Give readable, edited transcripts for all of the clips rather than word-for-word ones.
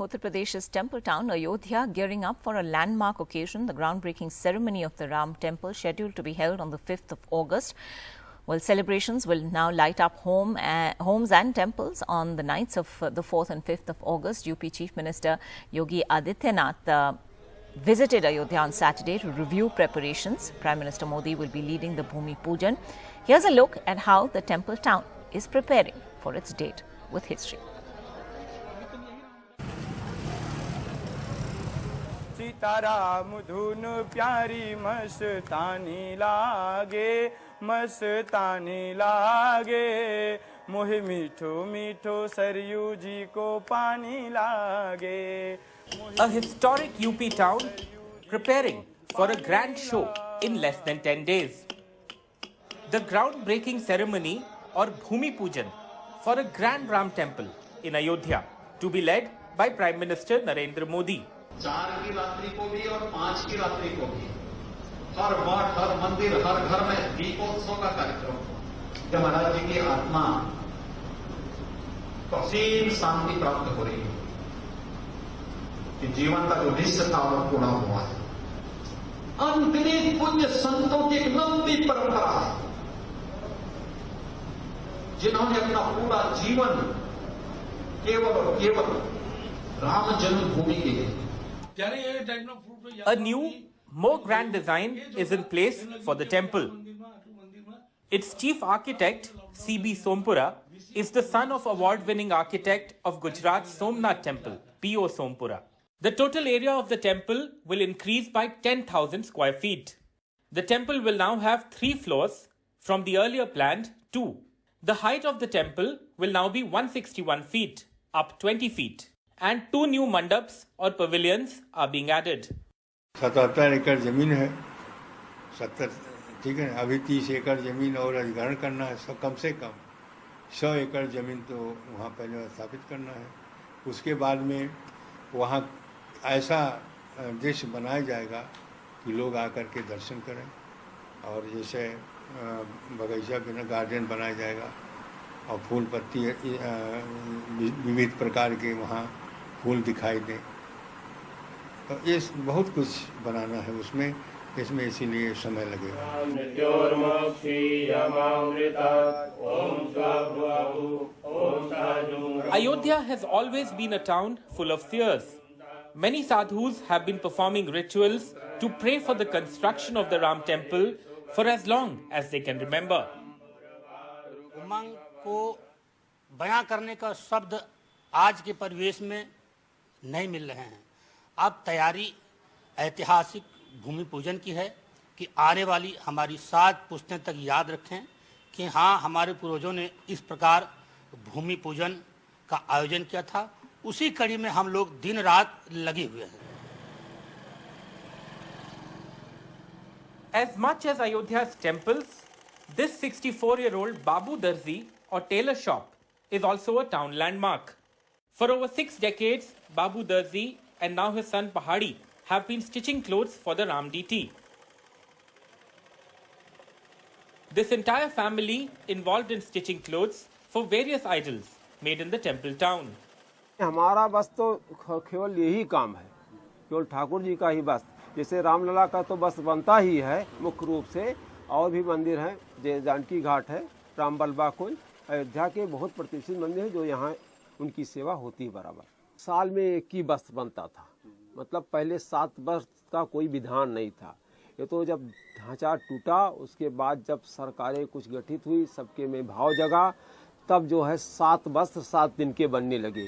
Uttar Pradesh's temple town, Ayodhya, gearing up for a landmark occasion, the groundbreaking ceremony of the Ram temple, scheduled to be held on the 5th of August. Well, celebrations will now light up homes and temples on the nights of the 4th and 5th of August. UP Chief Minister Yogi Adityanath visited Ayodhya on Saturday to review preparations. Prime Minister Modi will be leading the Bhumi Pujan. Here's a look at how the temple town is preparing for its date with history. Sitaram धुन प्यारी मस्तानी लागे मोहे मीठो मीठो सरयू जी को पानी लागे. A historic UP town preparing for a grand show in less than 10 days. The groundbreaking ceremony or Bhumi Pujan for a grand Ram temple in Ayodhya to be led by Prime Minister Narendra Modi. 4 की रात्रि को भी और 5 की रात्रि को भी हर मठ, हर मंदिर, हर घर में दीपोत्सव का कार्यक्रम जब महाराज जी की आत्मा को असीम शांति प्राप्त हो रही है कि जीवन का जो निश्चय था वो पूरा हुआ है. अंतरिक्ष पुण्य संतों की एक लंबी परंपरा है जिन्होंने अपना पूरा जीवन केवल और केवल राम जन्मभूमि के लिए. A new, more grand design is in place for the temple. Its chief architect, C.B. Sompura, is the son of award-winning architect of Gujarat's Somnath Temple, P.O. Sompura. The total area of the temple will increase by 10,000 square feet. The temple will now have 3 floors from the earlier planned 2. The height of the temple will now be 161 feet, up 20 feet. And 2 new mandaps or pavilions are being added. 77 एकड़ जमीन है. 70 ठीक है. अभी 30 एकड़ जमीन और अधिग्रहण करना है. कम से कम 100 एकड़ जमीन तो वहाँ पहले स्थापित करना है. उसके बाद में वहाँ ऐसा दृश्य बनाया जाएगा कि लोग आकर के दर्शन करें. और जैसे बगीचा बिना गार्डन बनाया जाएगा और फूल पत्ती विविध प्रकार के वहाँ फूल दिखाई दें. तो ये बहुत कुछ बनाना है उसमें इसीलिए समय लगेगा. Ayodhya has always been a town full of seers. Many sadhus have been performing rituals to pray for the construction of the Ram temple for as long as they can remember. उमंग को बयां करने का शब्द आज के परिवेश में नहीं मिल रहे हैं. अब तैयारी ऐतिहासिक भूमि पूजन की है कि आने वाली हमारी 7 पुश्तें तक याद रखें कि हाँ, हमारे पूर्वजों ने इस प्रकार भूमि पूजन का आयोजन किया था. उसी कड़ी में हम लोग दिन रात लगे हुए हैं. As much as Ayodhya's temples, this 64-year-old Babu Darzi or tailor shop is also a town landmark. For over 6 decades, Babu Darzi and now his son Pahadi have been stitching clothes for the Ram DT. This entire family involved in stitching clothes for various idols made in the temple town. हमारा बस तो केवल यही काम है, केवल ठाकुर जी का ही बस. जैसे रामलला का तो बस बनता ही है मुख्य रूप से. और भी मंदिर हैं, जैसे जानकी घाट है, राम बल्बा कुंज. अयोध्या के बहुत प्रतिष्ठित मंदिर हैं जो यहाँ उनकी सेवा होती है बराबर. साल में एक ही वस्त्र बनता था. मतलब पहले 7 वस्त्र का कोई विधान नहीं था. ये तो जब ढांचा टूटा उसके बाद जब सरकारें कुछ गठित हुई, सबके में भाव जगा, तब जो है 7 वस्त्र 7 दिन के बनने लगे.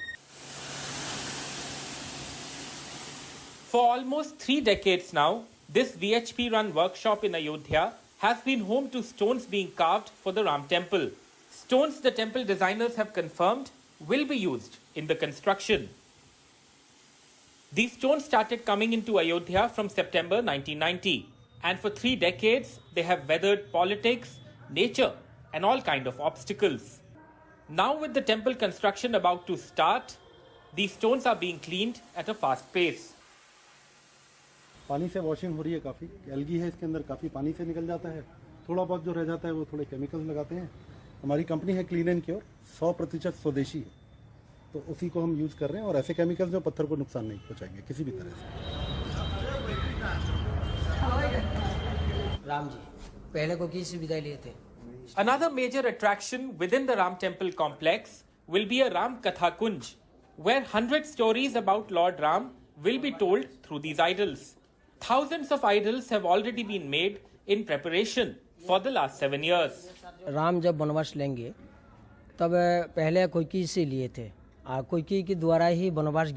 For almost 3 decades now, this VHP-run workshop in Ayodhya has been home to stones being carved for the Ram temple. Stones the temple designers have confirmed will be used in the construction. These stones started coming into Ayodhya from September 1990, and for 3 decades they have weathered politics, nature and all kind of obstacles. Now with the temple construction about to start, these stones are being cleaned at a fast pace. पानी से washing हो रही है. काफ़ी algae है इसके अंदर, काफ़ी पानी से निकल जाता है. थोड़ा बहुत जो रह जाता है वो थोड़े केमिकल्स लगाते हैं. हमारी कंपनी है क्लीन एंड क्योर, 100% स्वदेशी है. तो उसी को हम यूज़ कर रहे हैं, और ऐसे केमिकल्स जो पत्थर को नुकसान नहीं पहुंचाएंगे किसी भी तरह से। राम जी पहले को की सुविधा लिए थे। Another major attraction within the Ram Temple complex will be a Ram Katha Kunj, where 100 stories about Lord Ram will be told through these idols. Thousands of idols have already been made in preparation for the last 7 years. Ram जब वनवास लेंगे तब पहले कोइकी से लिए थे, कोइकी के द्वारा ही वनवास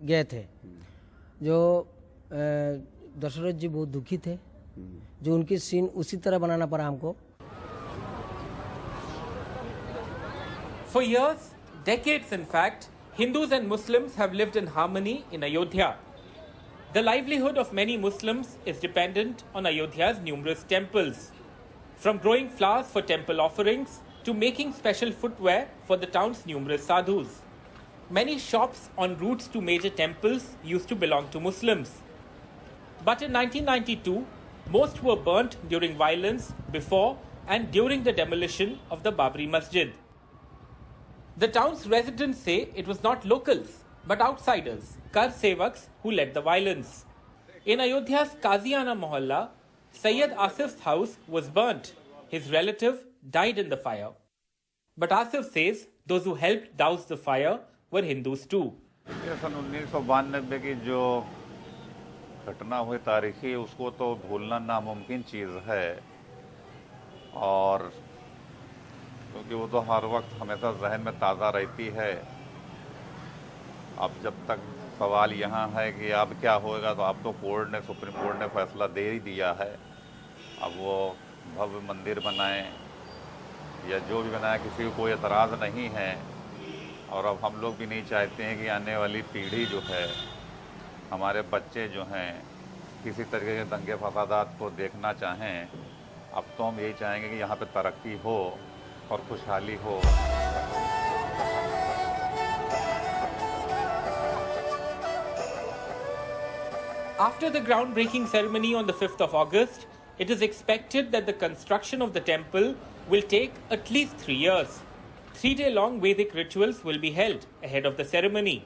गए थे। जो दशरथ जी बहुत दुखी थे, जो उनकी सीन उसी तरह बनाना पड़ा हमको। For years, decades in fact, Hindus and Muslims have lived in harmony in Ayodhya. The livelihood of many Muslims is dependent on Ayodhya's numerous temples, from growing flowers for temple offerings to making special footwear for the town's numerous sadhus. Many shops en routes to major temples used to belong to Muslims. But in 1992, most were burnt during violence before and during the demolition of the Babri Masjid. The town's residents say it was not locals, but outsiders, Kar Sevaks, who led the violence. In Ayodhya's Qaziana Mohalla, Sayyid Asif's house was burnt. His relative died in the fire. But Asif says those who helped douse the fire were Hindus too. सन 1992 की जो घटना हुई तारीखी, उसको तो भूलना नामुमकिन चीज़ है, और क्योंकि वो तो हर वक्त हमेशा जहन में ताज़ा रहती है। अब जब तक सवाल यहाँ है कि अब क्या होगा, तो अब तो सुप्रीम कोर्ट ने फैसला दे ही दिया है। अब वो भव्य मंदिर बनाएं या जो भी बनाए, किसी को कोई एतराज़ नहीं है। और अब हम लोग भी नहीं चाहते हैं कि आने वाली पीढ़ी जो है, हमारे बच्चे जो हैं, किसी तरीके के दंगे फसादात को देखना चाहें। अब तो हम यही चाहेंगे कि यहाँ पे तरक्की हो और खुशहाली हो। After the groundbreaking ceremony on the 5th of August, it is expected that the construction of the temple will take at least 3 years. 3-day-long Vedic rituals will be held ahead of the ceremony,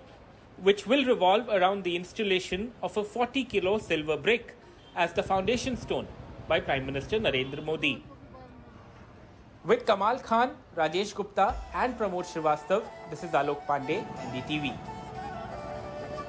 which will revolve around the installation of a 40-kilo silver brick as the foundation stone by Prime Minister Narendra Modi. With Kamal Khan, Rajesh Gupta and Pramod Srivastav, this is Alok Pandey, NDTV.